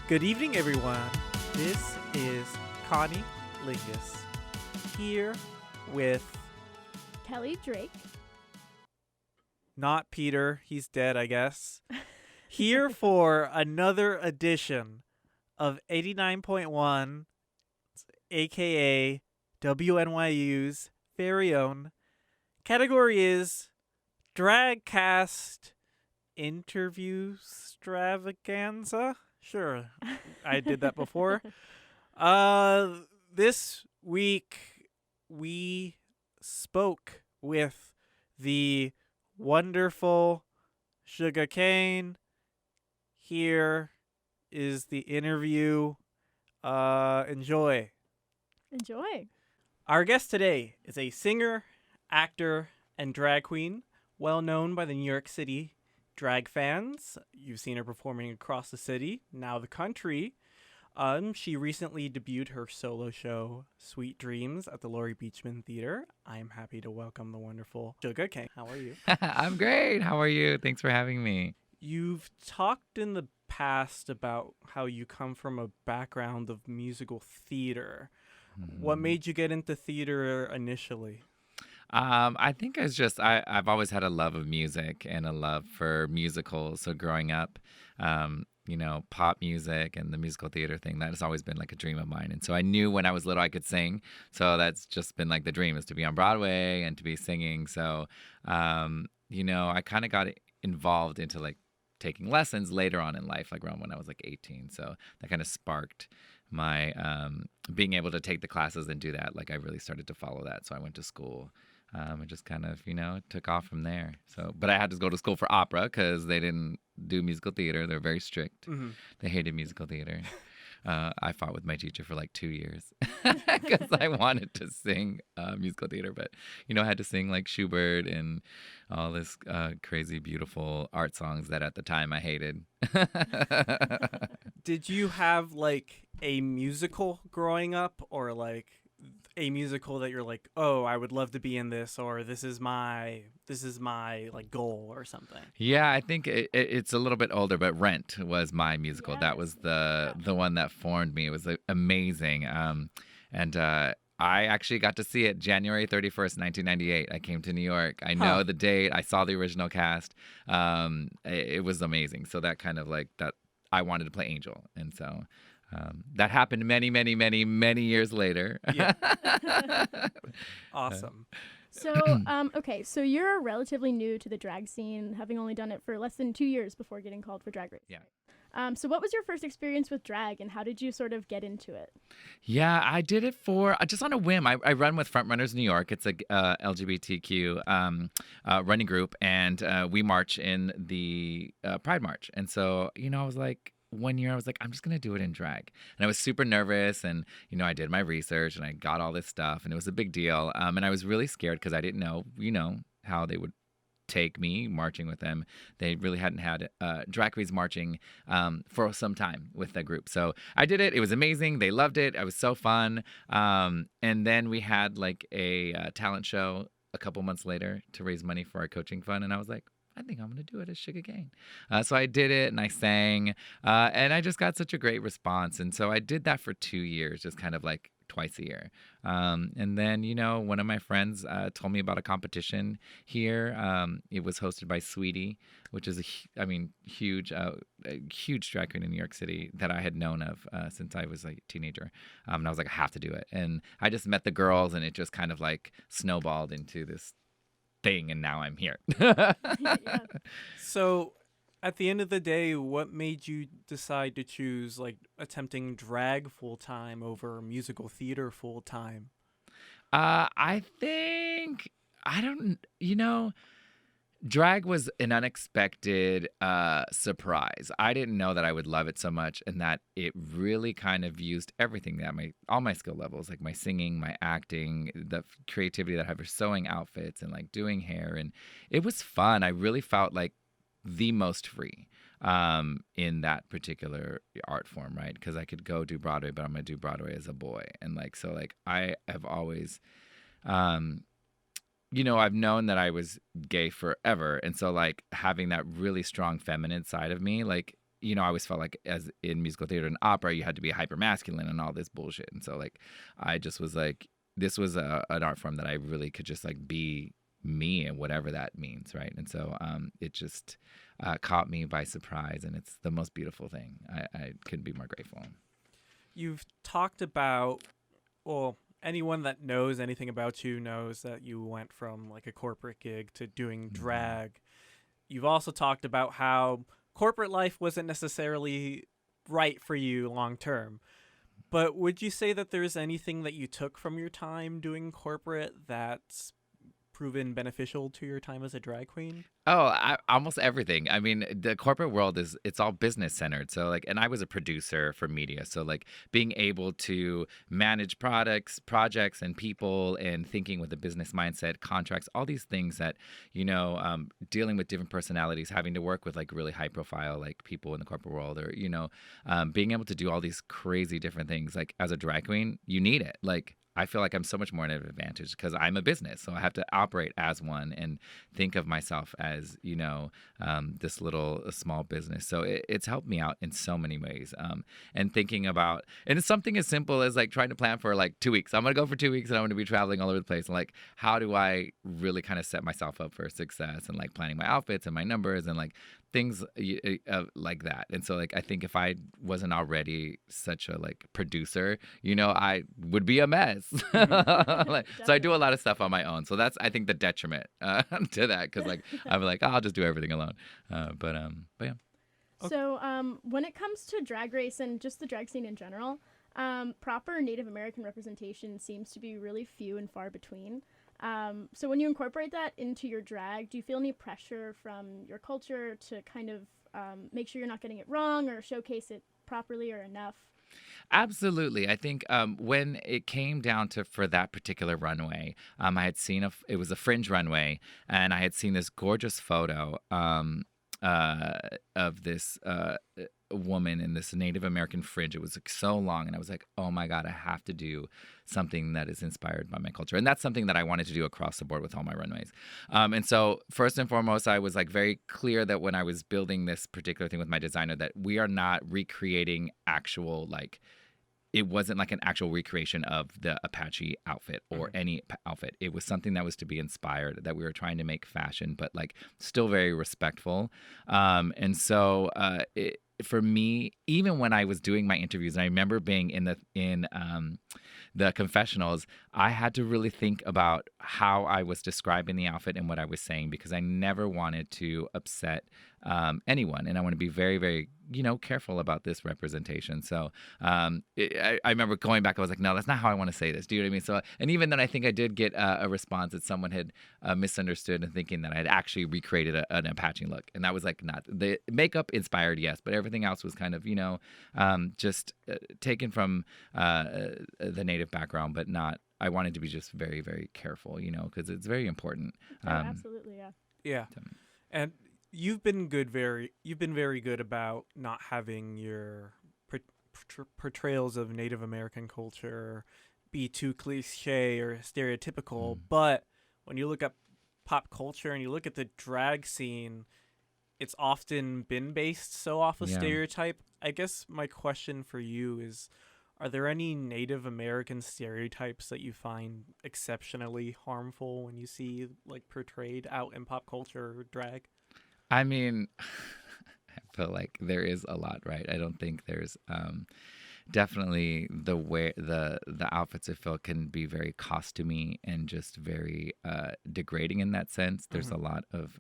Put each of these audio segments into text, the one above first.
Good evening, everyone. This is Connie Lingus here with Kelly Drake. not Peter. He's dead, I guess. Here for another edition of 89.1, aka WNYU's very own. Category is Dragcast Interview Stravaganza. Sure, I did that before. This week we spoke with the wonderful Shuga Cain. Here is the interview. Enjoy. Enjoy. Our guest today is a singer, actor, and drag queen, well known by the New York City drag fans. You've seen her performing across the city, now the country. She recently debuted her solo show, Sweet Dreams, at the Laurie Beachman Theater. I am happy to welcome the wonderful Shuga Cain. How are you? I'm great. How are you? Thanks for having me. You've talked in the past about how you come from a background of musical theater. What made you get into theater initially? I think I've always had a love of music and a love for musicals. So growing up, pop music and the musical theater thing, that has always been like a dream of mine. And so I knew when I was little I could sing. So that's just been like the dream, is to be on Broadway and to be singing. So, I kind of got involved into like taking lessons later on in life, like around when I was like 18. So that kind of sparked my being able to take the classes and do that. Like I really started to follow that. So I went to school. It just kind of, took off from there. So, but I had to go to school for opera because they didn't do musical theater. They're very strict. Mm-hmm. They hated musical theater. I fought with my teacher for like 2 years because I wanted to sing musical theater, but I had to sing like Schubert and all this crazy, beautiful art songs that at the time I hated. Did you have like a musical growing up, or like a musical that you're like, oh, I would love to be in this, or this is my like goal or something? Yeah, I think it's a little bit older, but Rent was my musical. Yes. That was the one that formed me. It was amazing. And I actually got to see it January 31st, 1998. I came to New York. I know the date. I saw the original cast. It was amazing. So that kind of like that, I wanted to play Angel. And so that happened many, many, many, many years later. Yeah. Awesome. So, so you're relatively new to the drag scene, having only done it for less than 2 years before getting called for Drag Race. Yeah. So what was your first experience with drag, and how did you sort of get into it? Yeah, I did it for just on a whim. I run with Frontrunners New York. It's a LGBTQ running group, and we march in the Pride March. And so, I was like, one year I was like, I'm just going to do it in drag. And I was super nervous, and, I did my research and I got all this stuff, and it was a big deal. And I was really scared because I didn't know, how they would take me marching with them. They really hadn't had drag queens marching for some time with the group. So I did it. It was amazing. They loved it. It was so fun. And then we had like a talent show a couple months later to raise money for our coaching fund. And I was like, I think I'm going to do it as Shuga Cain. So I did it and I sang and I just got such a great response. And so I did that for 2 years, just kind of like twice a year. And then, one of my friends told me about a competition here. It was hosted by Sweetie, which is a huge drag queen in New York City that I had known of since I was like a teenager. And I was like, I have to do it. And I just met the girls, and it just kind of like snowballed into this thing, and now I'm here. Yeah. So at the end of the day, what made you decide to choose like attempting drag full time over musical theater full time? I think drag was an unexpected surprise. I didn't know that I would love it so much, and that it really kind of used everything that all my skill levels, like my singing, my acting, the creativity that I have for sewing outfits and like doing hair, and it was fun. I really felt like the most free in that particular art form, right? Because I could go do Broadway, but I'm gonna do Broadway as a boy, and like so, like I have always. I've known that I was gay forever. And so like having that really strong feminine side of me, like I always felt like as in musical theater and opera, you had to be hyper masculine and all this bullshit. And so like, I just was like, this was an art form that I really could just like be me and whatever that means, right? And so it just caught me by surprise, and it's the most beautiful thing. I couldn't be more grateful. You've talked about, well, anyone that knows anything about you knows that you went from like a corporate gig to doing drag. You've also talked about how corporate life wasn't necessarily right for you long term. But would you say that there's anything that you took from your time doing corporate that's proven beneficial to your time as a drag queen? Oh, almost everything. I mean, the corporate world it's all business centered. So like, and I was a producer for media. So like being able to manage projects and people and thinking with a business mindset, contracts, all these things that, dealing with different personalities, having to work with like really high profile, like people in the corporate world or, being able to do all these crazy different things. Like as a drag queen, you need it. Like, I feel like I'm so much more at an advantage because I'm a business. So I have to operate as one and think of myself as, this little small business. So it's helped me out in so many ways. And thinking about, and it's something as simple as like trying to plan for like 2 weeks. I'm going to go for 2 weeks and I'm going to be traveling all over the place. And like, how do I really kind of set myself up for success and like planning my outfits and my numbers and like things like that. And so like I think if I wasn't already such a like producer, I would be a mess. So I do a lot of stuff on my own. So that's I think the detriment to that because like I'm like, oh, I'll just do everything alone. But yeah. So when it comes to Drag Race and just the drag scene in general, proper Native American representation seems to be really few and far between. So when you incorporate that into your drag, do you feel any pressure from your culture to kind of make sure you're not getting it wrong or showcase it properly or enough? Absolutely. I think when it came down to for that particular runway, I had seen it was a fringe runway, and I had seen this gorgeous photo of this woman in this Native American fringe. It was like so long, and I was like, oh my God, I have to do something that is inspired by my culture. And that's something that I wanted to do across the board with all my runways. And so first and foremost, I was like very clear that when I was building this particular thing with my designer, that we are not recreating actual like, it wasn't like an actual recreation of the Apache outfit or any outfit. It was something that was to be inspired, that we were trying to make fashion, but like still very respectful. And so for me, even when I was doing my interviews, and I remember being in the confessionals, I had to really think about how I was describing the outfit and what I was saying, because I never wanted to upset anyone. And I want to be very, very, careful about this representation. So I remember going back, I was like, no, that's not how I want to say this. Do you know what I mean? So, and even then I think I did get a response that someone had misunderstood and thinking that I had actually recreated an Apache look. And that was like, not the makeup inspired, yes, but everything else was kind of, just taken from the native background, but not, I wanted to be just very, very careful, because it's very important. Absolutely. Yeah. Yeah. And you've been very good about not having your portrayals of Native American culture be too cliche or stereotypical. But when you look at pop culture and you look at the drag scene, it's often been based so off of stereotype. I guess my question for you is, are there any Native American stereotypes that you find exceptionally harmful when you see like portrayed out in pop culture or drag? I mean, I feel like there is a lot, right? I don't think there's definitely the way the outfits I feel can be very costumey and just very degrading in that sense. There's a lot of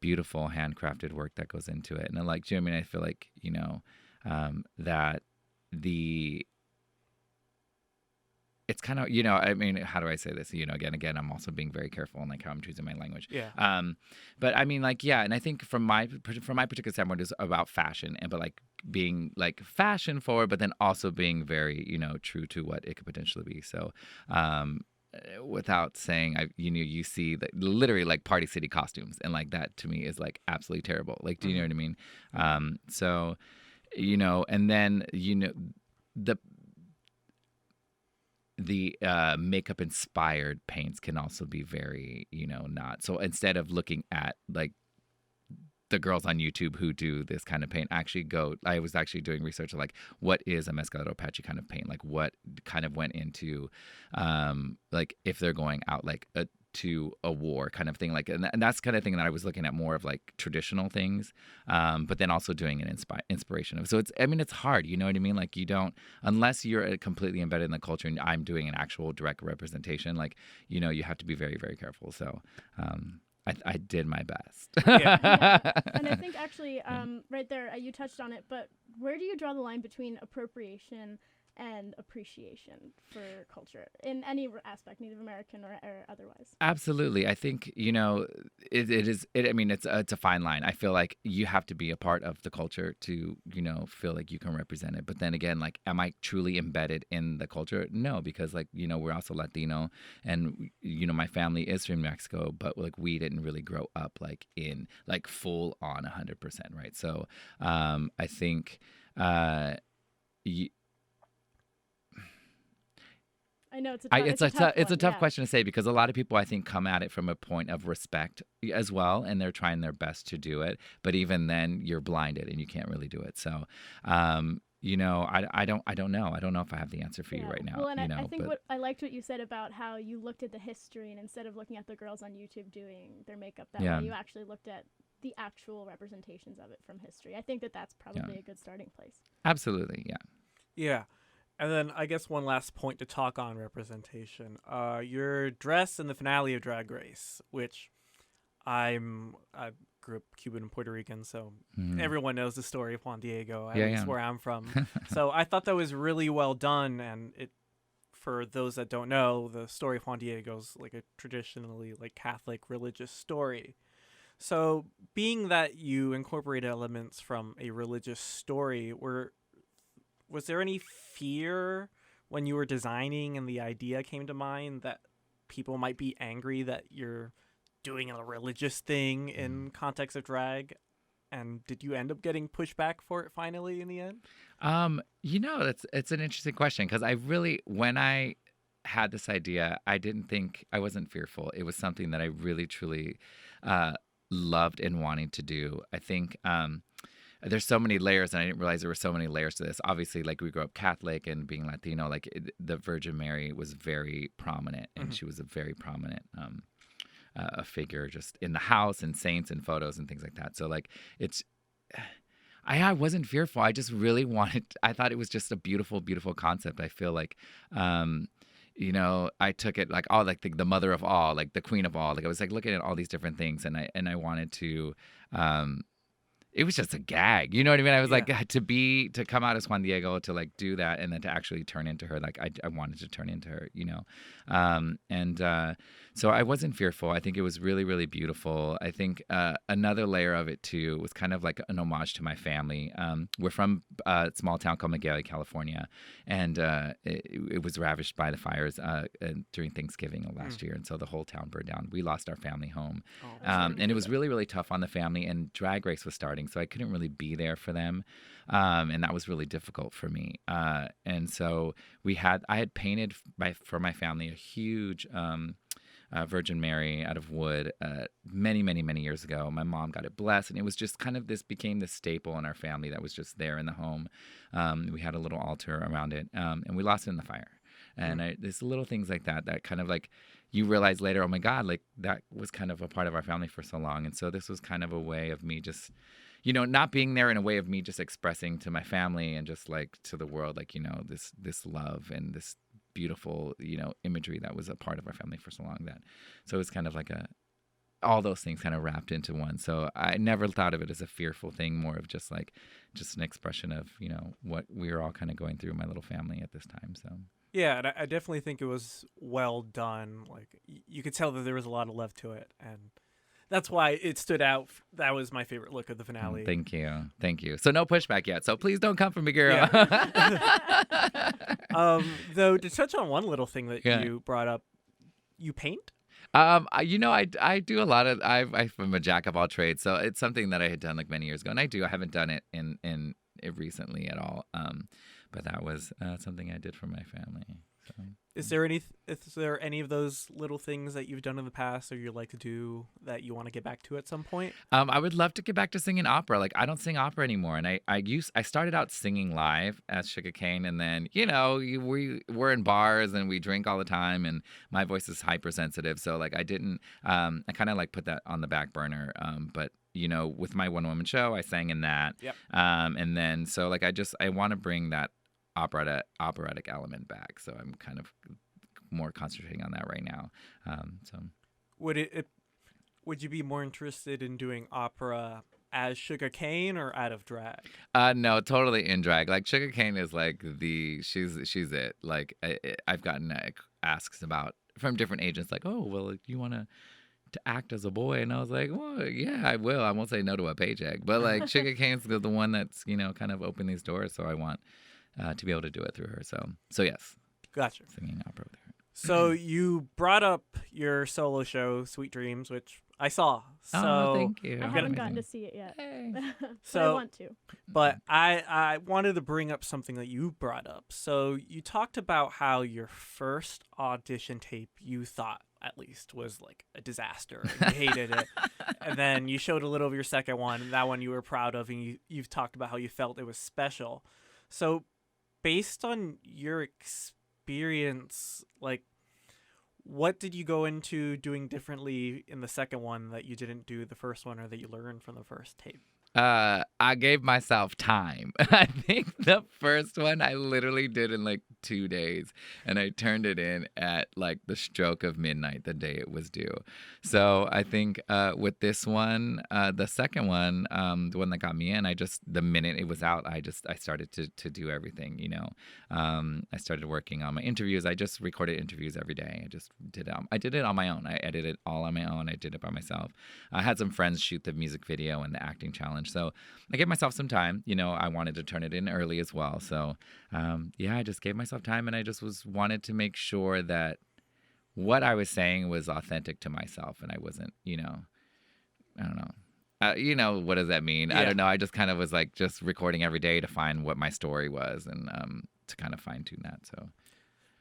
beautiful handcrafted work that goes into it. And I like, I mean, I feel like, that it's kind of, I mean, how do I say this? Again, I'm also being very careful in like how I'm choosing my language. Yeah. But I mean, like, yeah. And I think from my particular standpoint is about fashion but like being like fashion forward, but then also being very, true to what it could potentially be. So, without saying, you see that literally like Party City costumes, and like that to me is like absolutely terrible. Like, do you know what I mean? So, and then, the makeup inspired paints can also be very, not. So instead of looking at like the girls on YouTube who do this kind of paint actually go. I was actually doing research of like what is a Mescalero Apache kind of paint, like what kind of went into, like if they're going out like to a war kind of thing, like, and that's kind of thing that I was looking at more of like traditional things, but then also doing an inspiration of. So it's, I mean, it's hard, you know what I mean? Like you don't, unless you're completely embedded in the culture and I'm doing an actual direct representation, like, you know, you have to be very, very careful. So, I did my best. Yeah. And I think actually, right there, you touched on it, but where do you draw the line between appropriation and appreciation for culture in any aspect, Native American or otherwise? Absolutely. I think, you know, I mean, it's a fine line. I feel like you have to be a part of the culture to, you know, feel like you can represent it. But then again, like, am I truly embedded in the culture? No, because like, you know, we're also Latino and, you know, my family is from Mexico, but like we didn't really grow up like in like full on 100%. Right. So I think, I know it's a tough question to say because a lot of people I think come at it from a point of respect as well, and they're trying their best to do it. But even then, you're blinded and you can't really do it. So, you know, I don't know. I don't know if I have the answer for you right now. Well, and you know, I think I liked what you said about how you looked at the history and instead of looking at the girls on YouTube doing their makeup that way, you actually looked at the actual representations of it from history. I think that's probably a good starting place. Absolutely, yeah. Yeah. And then I guess one last point to talk on representation. Your dress in the finale of Drag Race, which I grew up Cuban and Puerto Rican, so everyone knows the story of Juan Diego, at least where I'm from. So I thought that was really well done, and it, for those that don't know, the story of Juan Diego is like a traditionally like Catholic religious story. So being that you incorporated elements from a religious story, was there any fear when you were designing and the idea came to mind that people might be angry that you're doing a religious thing in context of drag? And did you end up getting pushback for it finally in the end? You know, it's an interesting question because when I had this idea, I wasn't fearful. It was something that I really, truly loved and wanting to do. I think there's so many layers, and I didn't realize there were so many layers to this. Obviously, like we grew up Catholic and being Latino, like the Virgin Mary was very prominent, and she was a very prominent a figure just in the house and saints and photos and things like that. So like I wasn't fearful. I just really I thought it was just a beautiful, beautiful concept. I feel like, you know, I took it like, like the mother of all, like the queen of all. Like I was like looking at all these different things, and I wanted to, it was just a gag. You know what I mean? I was like, to come out as Juan Diego, to like do that, and then to actually turn into her. Like I wanted to turn into her, you know? So I wasn't fearful. I think it was really, really beautiful. I think another layer of it too was kind of like an homage to my family. We're from a small town called Miguel, California, and it was ravaged by the fires during Thanksgiving of last year, and so the whole town burned down. We lost our family home, and it was really, really tough on the family. And Drag Race was starting, so I couldn't really be there for them, and that was really difficult for me. And so I had painted for my family a huge Virgin Mary out of wood many, many, many years ago. My mom got it blessed, and it was just kind of became this staple in our family that was just there in the home. We had a little altar around it, and we lost it in the fire. And there's little things like that kind of like you realize later, oh my God, like that was kind of a part of our family for so long. And so this was kind of a way of me just, you know, not being there, in a way of me just expressing to my family and just like to the world, like, you know, this love and this beautiful, you know, imagery that was a part of our family for so long. So it's kind of like all those things kind of wrapped into one. So I never thought of it as a fearful thing, more of just an expression of, you know, what we were all kind of going through in my little family at this time. So yeah, and I definitely think it was well done. Like you could tell that there was a lot of love to it, and that's why it stood out. That was my favorite look of the finale. Thank you. So no pushback yet. So please don't come for me, girl. Yeah. Though, to touch on one little thing that you brought up, you paint? You know, I do a lot of. I'm a jack of all trades, so it's something that I had done like many years ago, and I haven't done it in recently at all. but that was something I did for my family. So. Is there any of those little things that you've done in the past or you'd like to do that you want to get back to at some point? I would love to get back to singing opera. Like I don't sing opera anymore, and I started out singing live as Shuga Cain, and then we're in bars and we drink all the time, and my voice is hypersensitive, so like I didn't I kind of like put that on the back burner. But with my one woman show, I sang in that. Yep. And then so like I want to bring that operatic element back, so I'm kind of more concentrating on that right now. So would you be more interested in doing opera as Shuga Cain or out of drag? No, totally in drag. Like Shuga Cain is like she's it. Like I've gotten asks about from different agents, like, oh well, you want to act as a boy, and I was like, well, yeah, I will. I won't say no to a paycheck, but like Shuga Cain's the one that's kind of opened these doors, so I want to be able to do it through her. So yes. Gotcha. Singing opera with her. So you brought up your solo show, Sweet Dreams, which I saw. So thank you. I haven't gotten to see it yet. Hey. So I want to. But I wanted to bring up something that you brought up. So you talked about how your first audition tape, you thought at least, was like a disaster. And you hated it. And then you showed a little of your second one, and that one you were proud of, and you've talked about how you felt it was special. So based on your experience, like, what did you go into doing differently in the second one that you didn't do the first one, or that you learned from the first tape? I gave myself time. I think the first one I literally did in like 2 days, and I turned it in at like the stroke of midnight the day it was due. So I think with this one, the second one, the one that got me in, the minute it was out, I started to do everything. I started working on my interviews. I just recorded interviews every day. I just did it. I did it on my own. I edited all on my own. I did it by myself. I had some friends shoot the music video and the acting challenge. So I gave myself some time. I wanted to turn it in early as well. So I just gave myself time, and I just wanted to make sure that what I was saying was authentic to myself, and I wasn't, I don't know. What does that mean? Yeah. I don't know. I just kind of was like just recording every day to find what my story was, and to kind of fine tune that. So.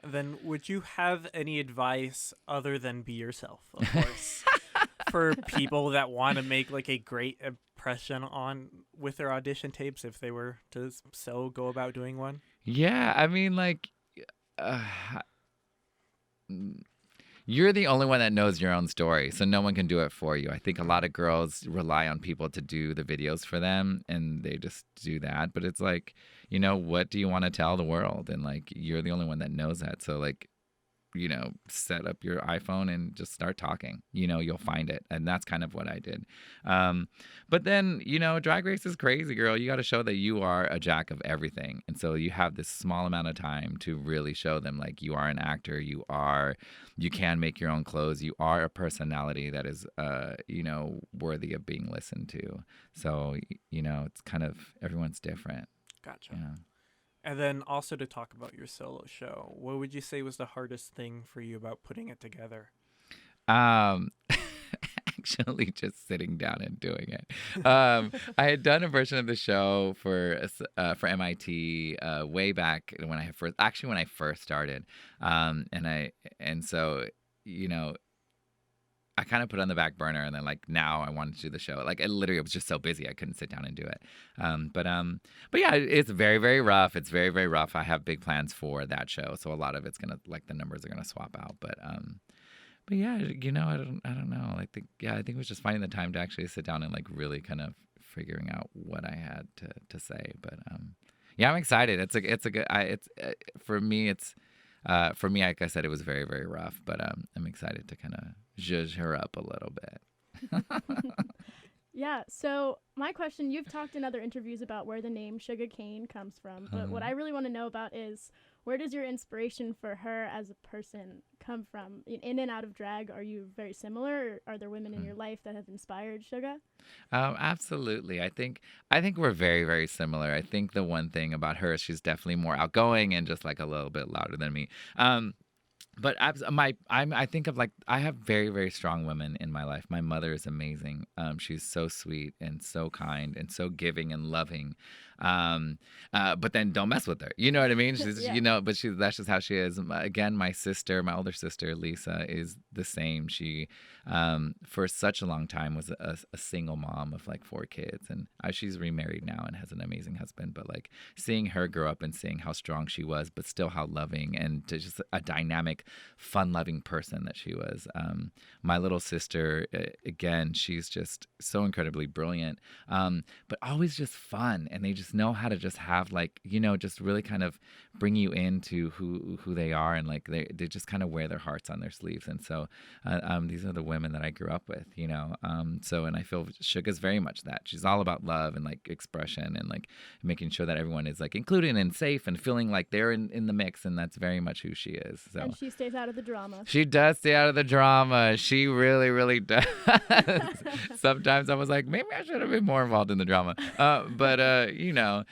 Then would you have any advice other than be yourself, of course, for people that want to make like a great impression with their audition tapes if they were to go about doing one? Yeah, I mean, like, you're the only one that knows your own story, so no one can do it for you. I think a lot of girls rely on people to do the videos for them, and they just do that. But it's like, what do you want to tell the world? And like, you're the only one that knows that. So like, set up your iPhone and just start talking. You'll find it. And that's kind of what I did. But then, Drag Race is crazy, girl. You got to show that you are a jack of everything. And so you have this small amount of time to really show them, like, you are an actor. You can make your own clothes. You are a personality that is, worthy of being listened to. So, it's kind of, everyone's different. Gotcha. Yeah. And then also to talk about your solo show, what would you say was the hardest thing for you about putting it together? Actually, just sitting down and doing it. I had done a version of the show for MIT way back when I first started, I kind of put it on the back burner, and then like now I wanted to do the show. Like it was just so busy I couldn't sit down and do it. But yeah, it's very, very rough. It's very, very rough. I have big plans for that show, so a lot of it's gonna, like, the numbers are gonna swap out. But yeah, I don't know. I think it was just finding the time to actually sit down and like really kind of figuring out what I had to say. But yeah, I'm excited. For me, like I said, it was very, very rough, but I'm excited to kind of zhuzh her up a little bit. Yeah, so my question, you've talked in other interviews about where the name Shuga Cain comes from, but what I really want to know about is, where does your inspiration for her as a person come from? In and out of drag, are you very similar, or are there women in your life that have inspired Shuga? Absolutely. I think we're very, very similar. I think the one thing about her is she's definitely more outgoing and just like a little bit louder than me. But I think of, like, I have very, very strong women in my life. My mother is amazing. She's so sweet and so kind and so giving and loving. But then don't mess with her. You know what I mean? She's, Yeah. but that's just how she is. Again, my older sister, Lisa, is the same. She, for such a long time was a single mom of like 4 kids. And she's remarried now and has an amazing husband. But like seeing her grow up and seeing how strong she was, but still how loving and just a dynamic, fun loving person that she was. My little sister, again, she's just so incredibly brilliant, but always just fun. And they just know how to just have like, just really kind of bring you into who they are. And like they just kind of wear their hearts on their sleeves. And so these are the women that I grew up with, and I feel Shuga's very much that. She's all about love and like expression and like making sure that everyone is like included and safe and feeling like they're in the mix. And that's very much who she is. So. And she stays out of the drama. She does stay out of the drama. She really, really does. Sometimes I was like, maybe I should have been more involved in the drama. But yeah,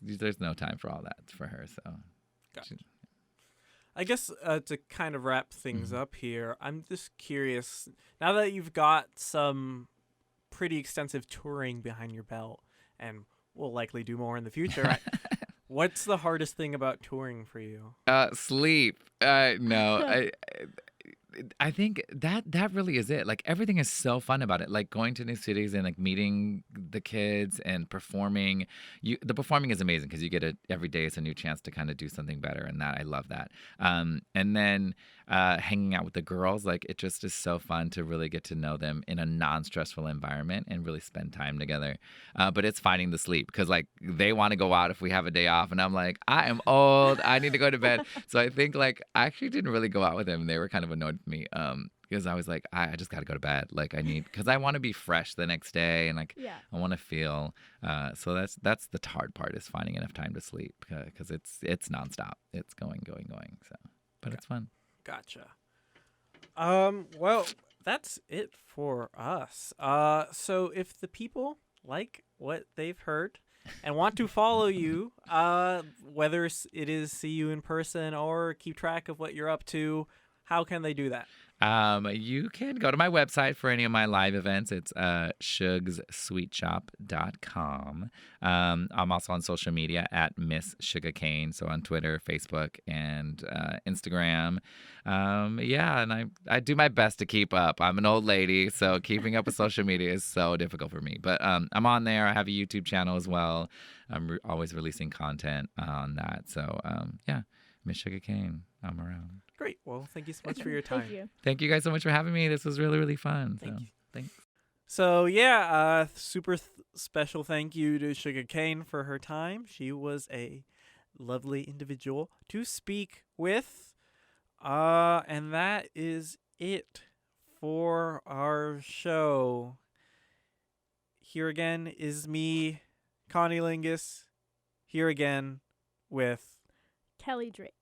there's no time for all that for her. So, Gotcha. I guess to kind of wrap things up here, I'm just curious, now that you've got some pretty extensive touring behind your belt and will likely do more in the future, what's the hardest thing about touring for you? Sleep. No, I think that really is it. Like everything is so fun about it. Like going to new cities and like meeting the kids and performing. The performing is amazing because you get it every day. It's a new chance to kind of do something better, and I love that. And then hanging out with the girls, like it just is so fun to really get to know them in a non-stressful environment and really spend time together. But it's finding the sleep because like they want to go out if we have a day off, and I'm like, I am old. I need to go to bed. So I think like I actually didn't really go out with them. They were kind of annoyed with me because I was like, I just got to go to bed. Like because I want to be fresh the next day and like I want to feel. So that's the hard part is finding enough time to sleep because it's nonstop. It's going. So, but it's fun. Gotcha. Well, that's it for us. So if the people like what they've heard and want to follow you, whether it is see you in person or keep track of what you're up to, how can they do that? You can go to my website for any of my live events. It's shugsweetshop.com. I'm also on social media at Miss Shuga Cain, so on Twitter, Facebook, and Instagram. And I do my best to keep up. I'm an old lady, so keeping up with social media is so difficult for me. But I'm on there. I have a YouTube channel as well. I'm always releasing content on that. So Miss Shuga Cain, I'm around. Great. Well, thank you so much for your time. Thank you. Thank you guys so much for having me. This was really, really fun. Thank you. Thanks. So super special thank you to Shuga Cain for her time. She was a lovely individual to speak with. And that is it for our show. Here again is me, Connie Lingus, here again with Kelly Drake.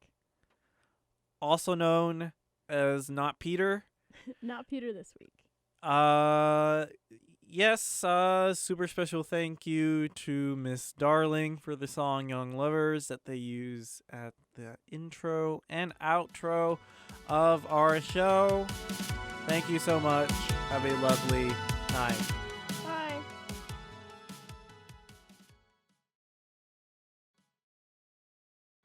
Also known as Not Peter. Not Peter this week. Yes, super special thank you to Miss Darling for the song Young Lovers that they use at the intro and outro of our show. Thank you so much. Have a lovely night.